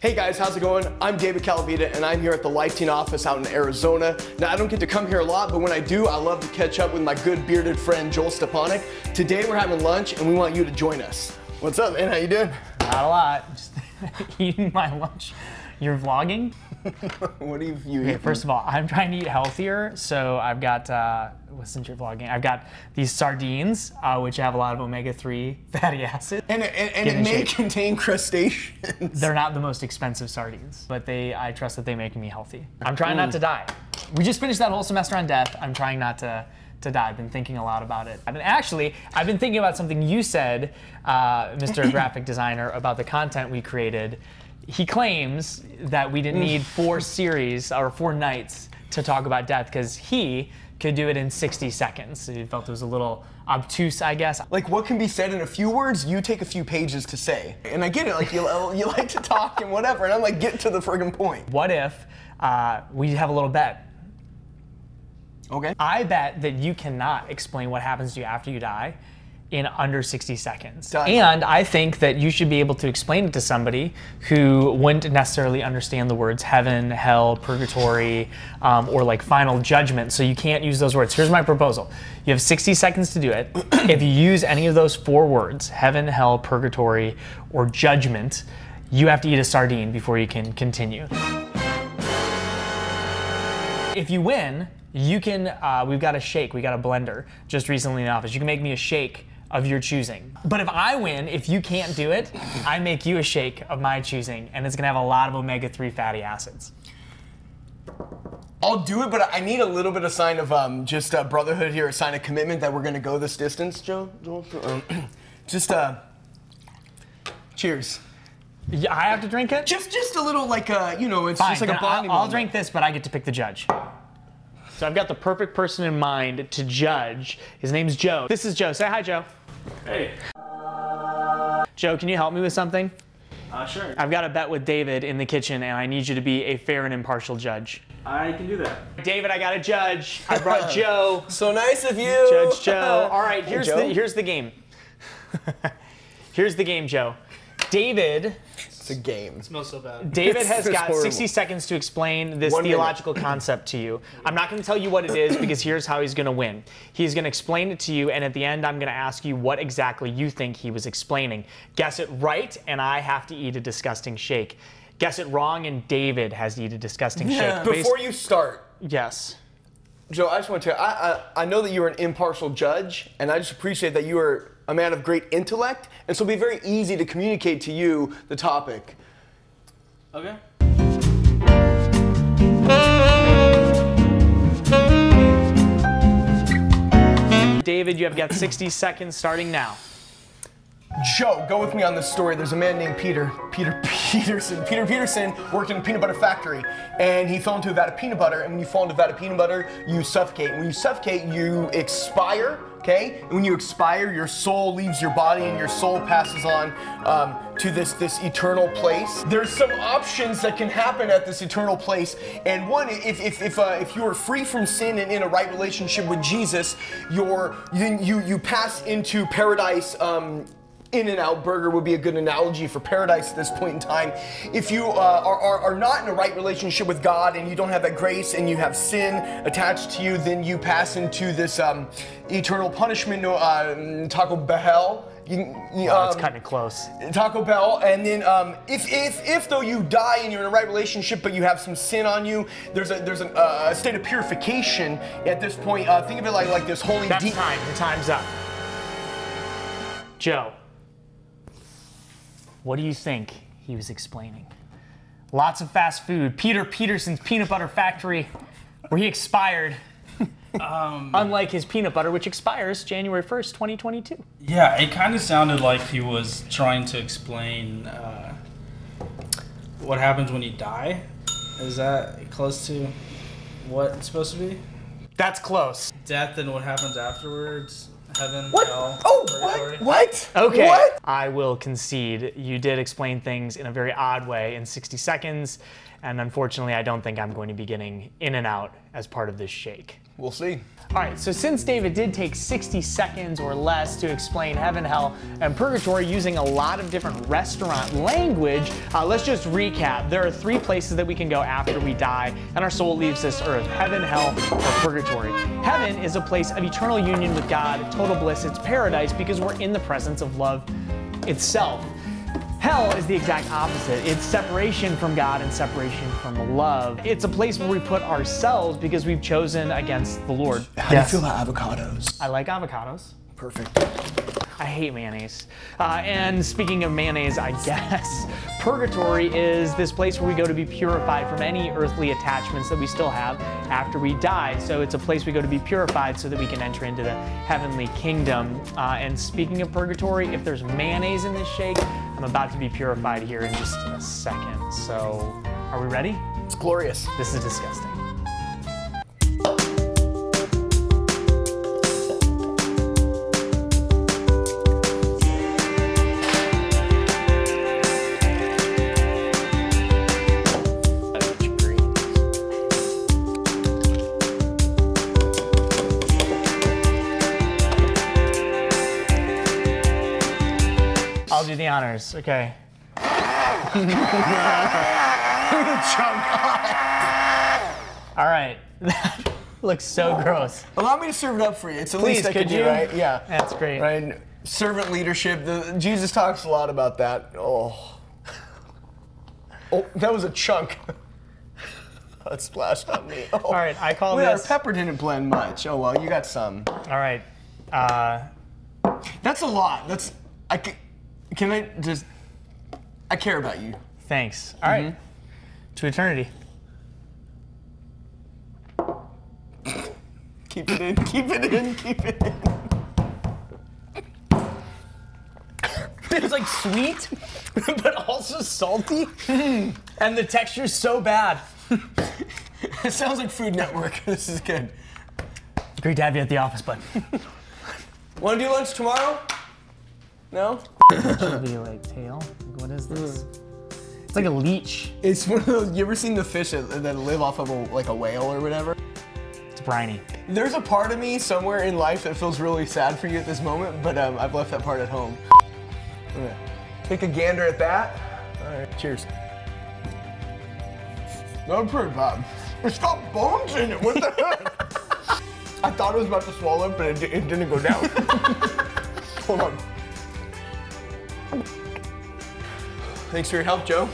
Hey guys, how's it going? I'm David Calavitta and I'm here at the Life Teen office out in Arizona. Now I don't get to come here a lot, but when I do, I love to catch up with my good bearded friend Joel Stepanek. Today we're having lunch and we want you to join us. What's up, man? How you doing? Not a lot, just eating my lunch. You're vlogging? What are you eating? Okay, first of all, I'm trying to eat healthier, so I've got, since you're vlogging, I've got these sardines, which have a lot of omega-3 fatty acids. And it may contain crustaceans. They're not the most expensive sardines, but I trust that they make me healthy. I'm trying not to die. We just finished that whole semester on death. I'm trying not to die. I've been thinking a lot about it. I mean, actually, I've been thinking about something you said, Mr. Graphic Designer, about the content we created. He claims that we didn't need 4 series or 4 nights to talk about death because he could do it in 60 seconds. So he felt it was a little obtuse, I guess. Like what can be said in a few words, you take a few pages to say. And I get it, like you like to talk and whatever, and I'm like, get to the friggin' point. What if we have a little bet? Okay. I bet that you cannot explain what happens to you after you die in under 60 seconds. Done. And I think that you should be able to explain it to somebody who wouldn't necessarily understand the words heaven, hell, purgatory, or like final judgment. So you can't use those words. Here's my proposal. You have 60 seconds to do it. If you use any of those 4 words, heaven, hell, purgatory, or judgment, you have to eat a sardine before you can continue. If you win, you can, we've got a shake, we got a blender just recently in the office. You can make me a shake of your choosing. But if I win, if you can't do it, I make you a shake of my choosing, and it's gonna have a lot of omega-3 fatty acids. I'll do it, but I need a little bit of sign of just brotherhood here, a sign of commitment that we're gonna go this distance, Joel. Just cheers. Yeah, I have to drink it? Just a little like you know, it's Fine, just like a bonding I'll moment. drink this, but I get to pick the judge. So I've got the perfect person in mind to judge. His name's Joe. This is Joe. Say hi, Joe. Hey. Joe, can you help me with something? Sure. I've got a bet with David in the kitchen, and I need you to be a fair and impartial judge. I can do that. David, I got a judge. I brought Joe. So nice of you. Judge Joe. All right, here's Joe. here's the game. Here's the game, Joe. David. It's a game. It smells so bad. David has It's got horrible. 60 seconds to explain this 1 minute. theological concept to you. I'm not going to tell you what it is because here's how he's going to win. He's going to explain it to you, and at the end, I'm going to ask you what exactly you think he was explaining. Guess it right, and I have to eat a disgusting shake. Guess it wrong, and David has to eat a disgusting shake. Before you start, Yes. Joe, I just want to tell you, I know that you're an impartial judge, and I just appreciate that you are a man of great intellect, and so it'll be very easy to communicate to you the topic. Okay. David, you have got 60 seconds starting now. Joe, go with me on this story. There's a man named Peter Peterson. Peter Peterson worked in a peanut butter factory, and he fell into a vat of peanut butter, and when you fall into a vat of peanut butter, you suffocate. And when you suffocate, you expire, okay? And when you expire, your soul leaves your body, and your soul passes on to this eternal place. There's some options that can happen at this eternal place, and one, if you are free from sin and in a right relationship with Jesus, you pass into paradise. In-N-Out Burger would be a good analogy for paradise at this point in time. If you are not in a right relationship with God and you don't have that grace and you have sin attached to you, then you pass into this eternal punishment, Taco Bell. It's kind of close. Taco Bell, and then if though you die and you're in a right relationship but you have some sin on you, there's a state of purification at this point. Think of it like this holy. That's time. Your time's up. Joe. What do you think he was explaining? Lots of fast food. Peter Peterson's peanut butter factory, where he expired. Unlike his peanut butter, which expires January 1st, 2022. Yeah, it kind of sounded like he was trying to explain what happens when you die. Is that close to what it's supposed to be? That's close. Death and what happens afterwards. Heaven, What? hell, Oh, purgatory. what? Okay. What? I will concede you did explain things in a very odd way in 60 seconds, and unfortunately, I don't think I'm going to be getting In-N-Out as part of this shake. We'll see. All right, so since David did take 60 seconds or less to explain heaven, hell, and purgatory using a lot of different restaurant language, let's just recap. There are 3 places that we can go after we die and our soul leaves this earth: heaven, hell, or purgatory. Heaven is a place of eternal union with God, total bliss. It's paradise because we're in the presence of love itself. Hell is the exact opposite. It's separation from God and separation from love. It's a place where we put ourselves because we've chosen against the Lord. How do you feel about avocados? I like avocados. Perfect. I hate mayonnaise. And speaking of mayonnaise, I guess purgatory is this place where we go to be purified from any earthly attachments that we still have after we die. So it's a place we go to be purified so that we can enter into the heavenly kingdom. And speaking of purgatory, if there's mayonnaise in this shake, I'm about to be purified here in just a second. So are we ready? It's glorious. This is disgusting. I'll do the honors, okay. All right, that looks so gross. Allow me to serve it up for you. It's the Please, least I can could do, you? right? Yeah. That's great. Right. Servant leadership. Jesus talks a lot about that. Oh. Oh, that was a chunk. That splashed on me. Oh. All right, I call Wait, this. our pepper didn't blend much. Oh well, you got some. All right. That's a lot. That's. Can I just? I care about you. Thanks. All right. To eternity. Keep it in. Keep it in. Keep it in. It's like sweet, but also salty, and the texture's so bad. It sounds like Food Network. This is good. Great to have you at the office, bud. Want to do lunch tomorrow? No? Chubby like tail. What is this? It's like a leech. It's one of those. You ever seen the fish that live off of a whale or whatever? It's briny. There's a part of me somewhere in life that feels really sad for you at this moment, but I've left that part at home. Okay. Take a gander at that. All right, cheers. Not pretty bad. It's got bones in it. What the heck? I thought it was about to swallow it, but it didn't go down. Hold on. Thanks for your help, Joe.